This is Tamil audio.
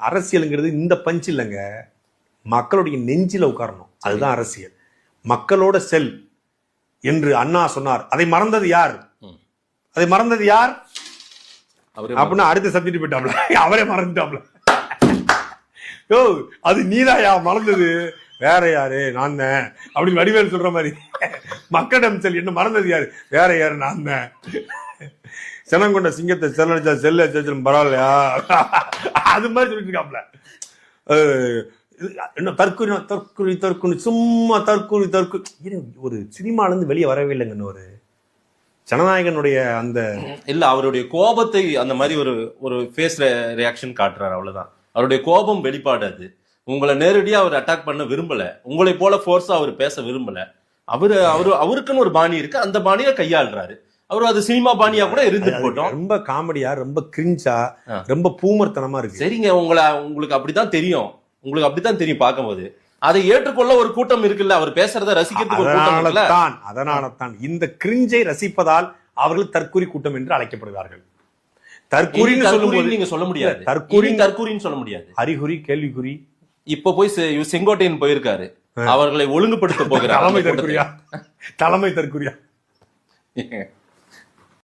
அரசியலுங்கிறது இந்த பஞ்ச் இல்லைங்க, மக்களுடைய நெஞ்சில உட்காரணும், அதுதான் அரசியல். மக்களோட செல் என்று அண்ணா சொன்னார். அதை மறந்தது யார்? அதை மறந்தது யார் அப்படின்னா அடுத்த சப்ஜெக்ட் போயிட்டாப்ல, அவரே மறந்துட்டாப்ல. யோ அது நீதாயா மறந்தது, வேற யாரு, நான் தான் அப்படின்னு வடிவேல் சொல்ற மாதிரி. மக்களிடம் செல் என்ன மறந்தது யாரு, வேற யாரு, நான் தான். சினங்கொண்ட சிங்கத்தை செல்லடிச்சா செல்ல பரவாயில்லையா, அது மாதிரி சொல்லிட்டு இருக்காப்ல. என்ன தற்கொலை தற்கொலை தற்கொலை சும்மா தற்கொலை தற்கொலை. ஒரு சினிமால இருந்து வெளியே வரவே இல்லைங்கன்னு ஒரு ஜனநாயகனுடைய அந்த இல்ல அவருடைய கோபத்தை அந்த மாதிரி ஒரு ஃபேஸ் ரியாக்ஷன் காட்டுறாரு, அவ்வளவுதான். அவருடைய கோபம் வெளிப்பாடு அது. உங்களை நேரடியா அவர் அட்டாக் பண்ண விரும்பல, உங்களை போல ஃபோர்ஸா அவர் பேச விரும்பல. அவருக்குன்னு ஒரு பாணி இருக்கு, அந்த பாணியை கையாளுறாரு. அவரு அது சினிமா பாணியா கூட இருந்து போட்டோம். ரொம்ப காமெடியா, ரொம்ப கிரிஞ்சா, ரொம்ப பூமர்த்தனமா இருக்கு. சரிங்க, உங்களுக்கு அப்படிதான் தெரியும், உங்களுக்கு அப்படித்தான் தெரியும் பார்க்கும்போது. அதை ஏற்றுக்கொள்ள ஒரு கூட்டம் இருக்குல்ல, அவர் பேசுறத ரசிக்கிறதுக்கு ஒரு கூட்டம் இருக்குல்ல. அதனாலதான் இந்த கிரிஞ்சை ரசிப்பதால் அவர்கள் தற்கூரி கூட்டம் என்று அழைக்கப்படுவார்கள். தற்கூரின்னு சொல்லும்போது நீங்க சொல்ல முடியாது, தற்கூரின்னு சொல்ல முடியாது, அறிகுறி கேள்விக்குறி. இப்ப போய் செங்கோட்டையன் போயிருக்காரு, அவர்களை ஒழுங்குபடுத்த போகிறார். தலைமை தற்கூரியா